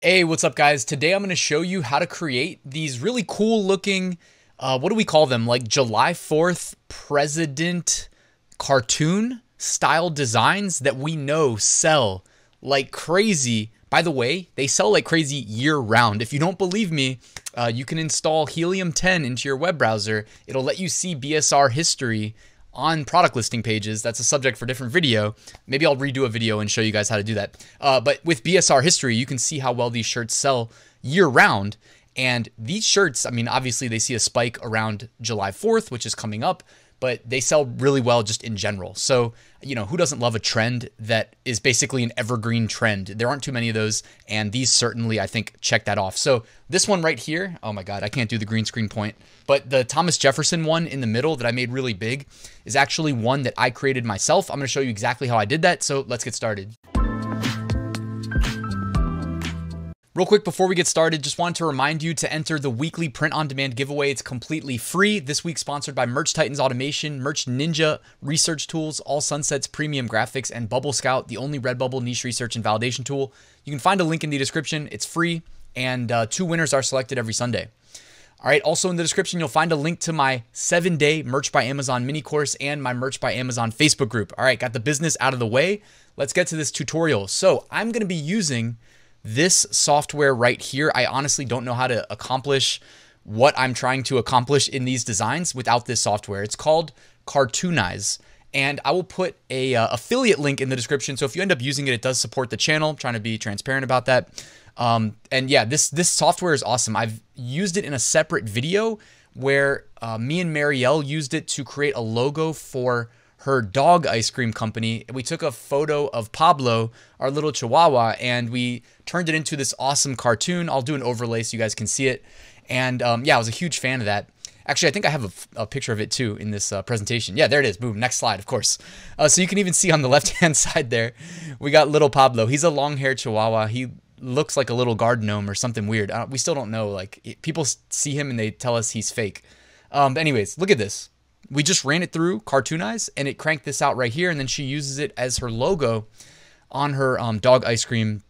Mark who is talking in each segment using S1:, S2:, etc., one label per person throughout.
S1: Hey, what's up guys? Today I'm going to show you how to create these really cool looking, what do we call them? Like July 4th president cartoon style designs that we know sell like crazy. By the way, they sell like crazy year round. If you don't believe me, you can install Helium 10 into your web browser. It'll let you see BSR history on product listing pages. That's a subject for a different video. Maybe I'll redo a video and show you guys how to do that. But with BSR history, you can see how well these shirts sell year round. And these shirts, I mean, obviously they see a spike around July 4th, which is coming up, but they sell really well just in general. So, you know, who doesn't love a trend that is basically an evergreen trend? There aren't too many of those, and these certainly, I think, check that off. So this one right here, oh my God, I can't do the green screen point, but the Thomas Jefferson one in the middle that I made really big is actually one that I created myself. I'm gonna show you exactly how I did that, so let's get started. Real quick before we get started, just wanted to remind you to enter the weekly print-on-demand giveaway. It's completely free. This week sponsored by Merch Titans Automation, Merch Ninja Research Tools, All Sunsets Premium Graphics, and Bubble Scout, the only Redbubble niche research and validation tool. You can find a link in the description. It's free, and 2 winners are selected every Sunday. All right, also in the description, you'll find a link to my 7-day Merch by Amazon mini course and my Merch by Amazon Facebook group. All right, got the business out of the way. Let's get to this tutorial. So I'm going to be using this software right here. I honestly don't know how to accomplish what I'm trying to accomplish in these designs without this software. It's called Cartoonize, and I will put a affiliate link in the description. So if you end up using it, it does support the channel. I'm trying to be transparent about that. And yeah, this software is awesome. I've used it in a separate video where me and Marielle used it to create a logo for her dog ice cream company. We took a photo of Pablo, our little chihuahua, and we turned it into this awesome cartoon. I'll do an overlay so you guys can see it. And yeah, I was a huge fan of that. Actually, I think I have a picture of it too in this presentation. Yeah, there it is. Boom. Next slide, of course. So you can even see on the left-hand side there, we got little Pablo. He's a long-haired chihuahua. He looks like a little garden gnome or something weird. We still don't know. Like, people see him and they tell us he's fake. But anyways, look at this. We just ran it through Cartoonize and it cranked this out right here. And then she uses it as her logo on her dog ice cream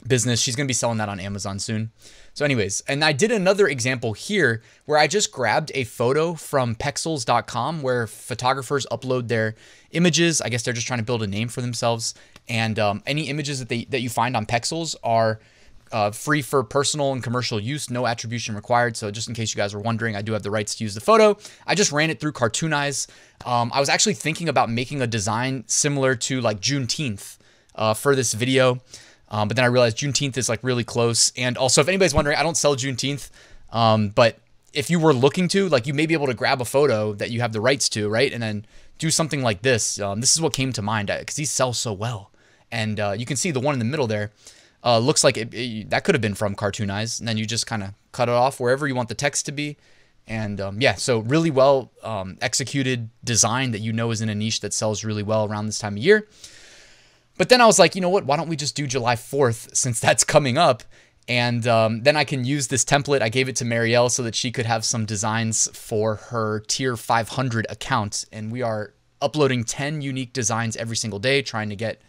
S1: business. She's going to be selling that on Amazon soon. So anyways, and I did another example here where I just grabbed a photo from Vexels.com where photographers upload their images. I guess they're just trying to build a name for themselves. And any images that you find on Vexels are free for personal and commercial use, no attribution required. So just in case you guys were wondering, I do have the rights to use the photo. I just ran it through Cartoonize. I was actually thinking about making a design similar to like Juneteenth for this video. But then I realized Juneteenth is like really close. And also, if anybody's wondering, I don't sell Juneteenth. But if you were looking to, like, you may be able to grab a photo that you have the rights to, right? And then do something like this. This is what came to mind because these sell so well. And you can see the one in the middle there. Looks like that could have been from Cartoonize, and then you just kind of cut it off wherever you want the text to be. And yeah, so really well executed design that you know is in a niche that sells really well around this time of year. But then I was like, you know what, why don't we just do July 4th since that's coming up? And then I can use this template. I gave it to Marielle so that she could have some designs for her tier 500 account. And we are uploading 10 unique designs every single day, trying to get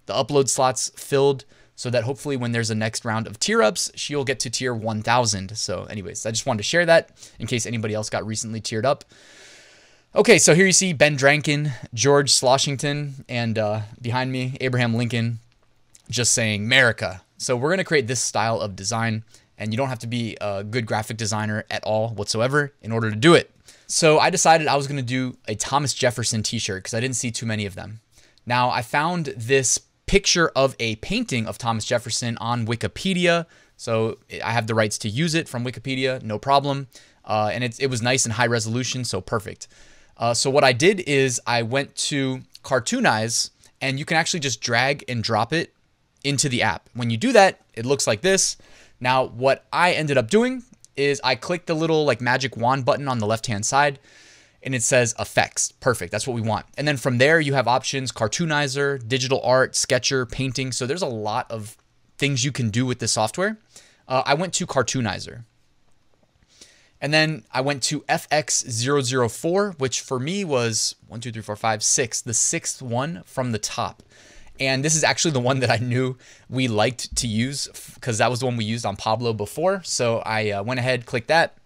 S1: the upload slots filled so that hopefully when there's a next round of tier ups, she'll get to tier 1000. So anyways, I just wanted to share that in case anybody else got recently tiered up. Okay, so here you see Ben Drankin, George Sloshington, and behind me, Abraham Lincoln, just saying America. So we're going to create this style of design, and you don't have to be a good graphic designer at all whatsoever in order to do it. So I decided I was going to do a Thomas Jefferson t-shirt because I didn't see too many of them. Now, I found this picture of a painting of Thomas Jefferson on Wikipedia. So I have the rights to use it from Wikipedia, no problem. And it was nice and high resolution, so perfect. So what I did is I went to Cartoonize, and you can actually just drag and drop it into the app. When you do that, it looks like this. Now, what I ended up doing is I clicked the little like magic wand button on the left-hand side, and it says effects. Perfect. That's what we want. And then from there, you have options: Cartoonizer, digital art, sketcher, painting. So there's a lot of things you can do with this software. I went to Cartoonizer. And then I went to FX004, which for me was 1, 2, 3, 4, 5, 6, the 6th one from the top. And this is actually the one that I knew we liked to use because that was the one we used on Pablo before. So I went ahead, clicked that.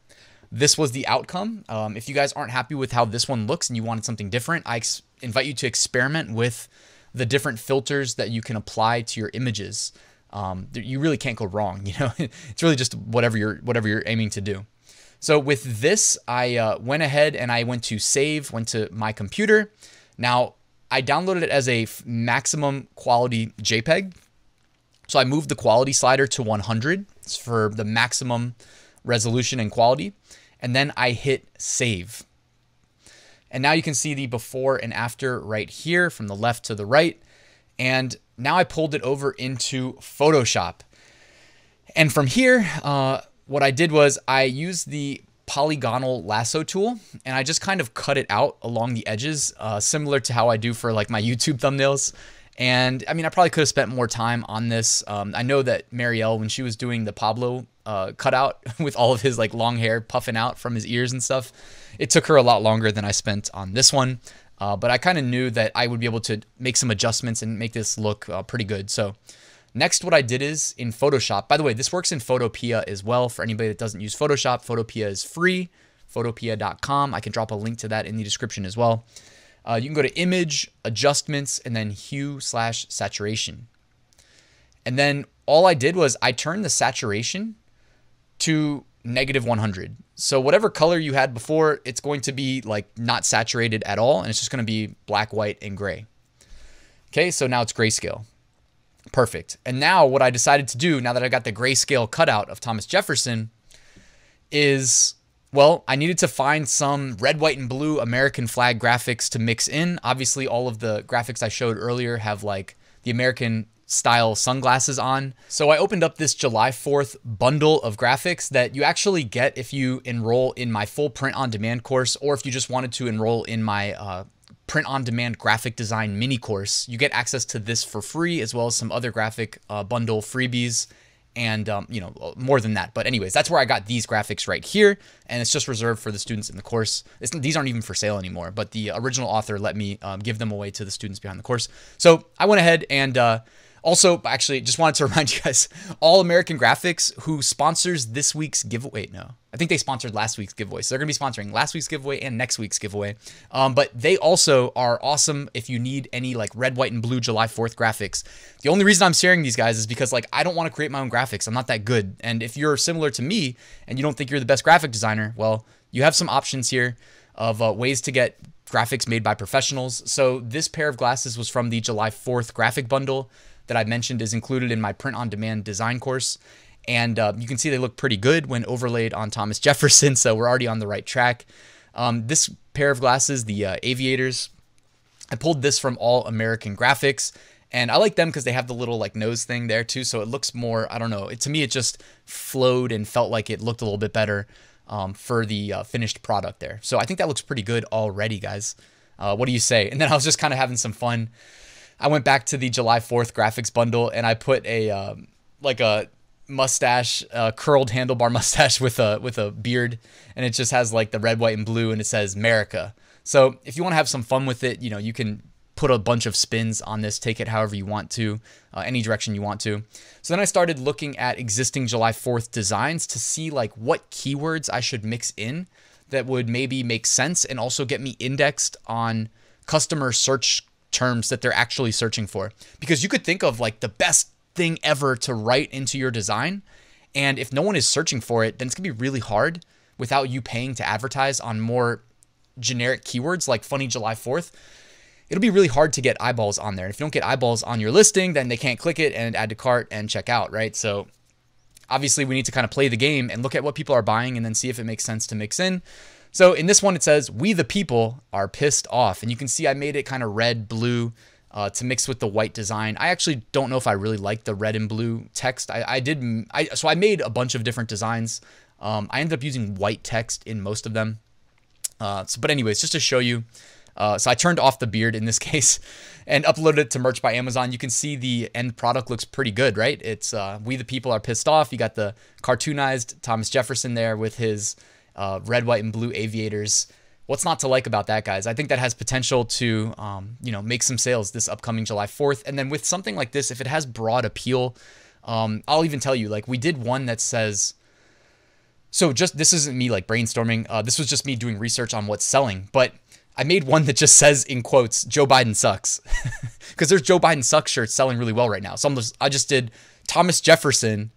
S1: This was the outcome. If you guys aren't happy with how this one looks and you wanted something different, I invite you to experiment with the different filters that you can apply to your images. You really can't go wrong. You know, it's really just whatever you're aiming to do. So with this, I went ahead and I went to save, went to my computer. Now I downloaded it as a maximum quality JPEG. So I moved the quality slider to 100 for the maximum resolution and quality. And then I hit save. And now you can see the before and after right here from the left to the right. And now I pulled it over into Photoshop. And from here, what I did was I used the polygonal lasso tool and I just kind of cut it out along the edges, similar to how I do for like my YouTube thumbnails. And I mean, I probably could have spent more time on this. I know that Marielle, when she was doing the Pablo cutout with all of his like long hair puffing out from his ears and stuff, it took her a lot longer than I spent on this one. But I kind of knew that I would be able to make some adjustments and make this look pretty good. So next, what I did is in Photoshop, by the way, this works in Photopea as well. For anybody that doesn't use Photoshop, Photopea is free, photopea.com. I can drop a link to that in the description as well. You can go to image, adjustments, and then hue/saturation. And then all I did was I turned the saturation to -100. So whatever color you had before, it's going to be like not saturated at all. And it's just going to be black, white, and gray. Okay, so now it's grayscale. Perfect. And now what I decided to do, now that I got the grayscale cutout of Thomas Jefferson, is, well, I needed to find some red, white, and blue American flag graphics to mix in. Obviously, all of the graphics I showed earlier have like the American style sunglasses on. So I opened up this July 4th bundle of graphics that you actually get if you enroll in my full print on demand course, or if you just wanted to enroll in my print on demand graphic design mini course. You get access to this for free, as well as some other graphic bundle freebies and you know, more than that. But anyways, that's where I got these graphics right here, and it's just reserved for the students in the course. These aren't even for sale anymore, but the original author let me give them away to the students behind the course. So I went ahead and also, actually, just wanted to remind you guys, All American Graphics, who sponsors this week's giveaway. No, I think they sponsored last week's giveaway. So they're going to be sponsoring last week's giveaway and next week's giveaway. But they also are awesome if you need any like red, white, and blue July 4th graphics. The only reason I'm sharing these guys is because like I don't want to create my own graphics. I'm not that good. And if you're similar to me and you don't think you're the best graphic designer, well, you have some options here of ways to get graphics made by professionals. So this pair of glasses was from the July 4th graphic bundle that I mentioned is included in my print on demand design course. And you can see they look pretty good when overlaid on Thomas Jefferson. So we're already on the right track. This pair of glasses, the aviators, I pulled this from All American Graphics, and I like them because they have the little like nose thing there too. So it looks more, I don't know, to me, it just flowed and felt like it looked a little bit better for the finished product there. So I think that looks pretty good already, guys. What do you say? And then I was just kind of having some fun. I went back to the July 4th graphics bundle and I put a like a mustache, curled handlebar mustache with a beard, and it just has like the red, white, and blue, and it says America. So if you want to have some fun with it, you know, you can put a bunch of spins on this, take it however you want to, any direction you want to. So then I started looking at existing July 4th designs to see like what keywords I should mix in that would maybe make sense and also get me indexed on customer search terms that they're actually searching for. Because you could think of like the best thing ever to write into your design, and if no one is searching for it, then it's gonna be really hard without you paying to advertise on more generic keywords like funny July 4th. It'll be really hard to get eyeballs on there. If you don't get eyeballs on your listing, then they can't click it and add to cart and check out, right? So obviously we need to kind of play the game and look at what people are buying and then see if it makes sense to mix in. So in this one, it says, "We the people are pissed off." And you can see I made it kind of red, blue to mix with the white design. I actually don't know if I really like the red and blue text. So I made a bunch of different designs. I ended up using white text in most of them. But anyways, just to show you. So I turned off the beard in this case and uploaded it to Merch by Amazon. You can see the end product looks pretty good, right? It's "We the people are pissed off." You got the cartoonized Thomas Jefferson there with his red, white, and blue aviators. What's not to like about that, guys? I think that has potential to, you know, make some sales this upcoming July 4th. And then with something like this, if it has broad appeal, I'll even tell you, like, we did one that says, so just, this isn't me like brainstorming. This was just me doing research on what's selling, but I made one that just says in quotes, Joe Biden sucks, because there's Joe Biden sucks shirts selling really well right now. So I just did Thomas Jefferson,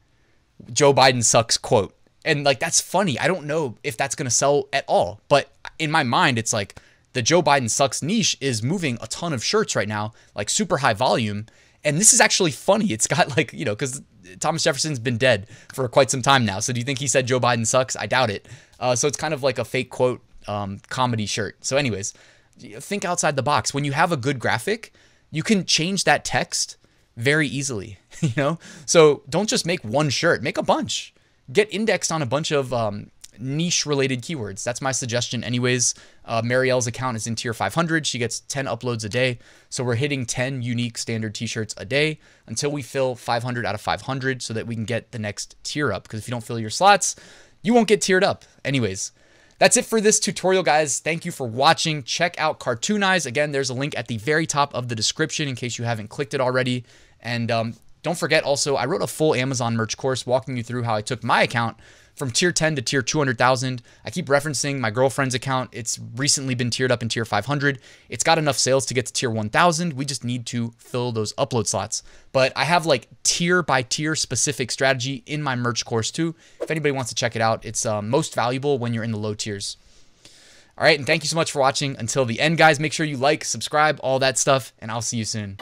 S1: Joe Biden sucks quote. And like, that's funny. I don't know if that's going to sell at all, but in my mind, it's like the Joe Biden sucks niche is moving a ton of shirts right now, like super high volume. And this is actually funny. It's got like, you know, because Thomas Jefferson's been dead for quite some time now. So do you think he said Joe Biden sucks? I doubt it. So it's kind of like a fake quote comedy shirt. So anyways, think outside the box. When you have a good graphic, you can change that text very easily, you know? So don't just make one shirt, make a bunch. Get indexed on a bunch of niche related keywords. That's my suggestion anyways. Marielle's account is in tier 500. She gets 10 uploads a day. So we're hitting 10 unique standard t-shirts a day until we fill 500 out of 500 so that we can get the next tier up. Because if you don't fill your slots, you won't get tiered up. Anyways, that's it for this tutorial, guys. Thank you for watching. Check out Cartoonize. Again, there's a link at the very top of the description in case you haven't clicked it already. And don't forget also, I wrote a full Amazon merch course walking you through how I took my account from tier 10 to tier 200,000. I keep referencing my girlfriend's account. It's recently been tiered up in tier 500. It's got enough sales to get to tier 1,000. We just need to fill those upload slots. But I have like tier by tier specific strategy in my merch course too. If anybody wants to check it out, it's most valuable when you're in the low tiers. All right, and thank you so much for watching until the end, guys. Make sure you like, subscribe, all that stuff, and I'll see you soon.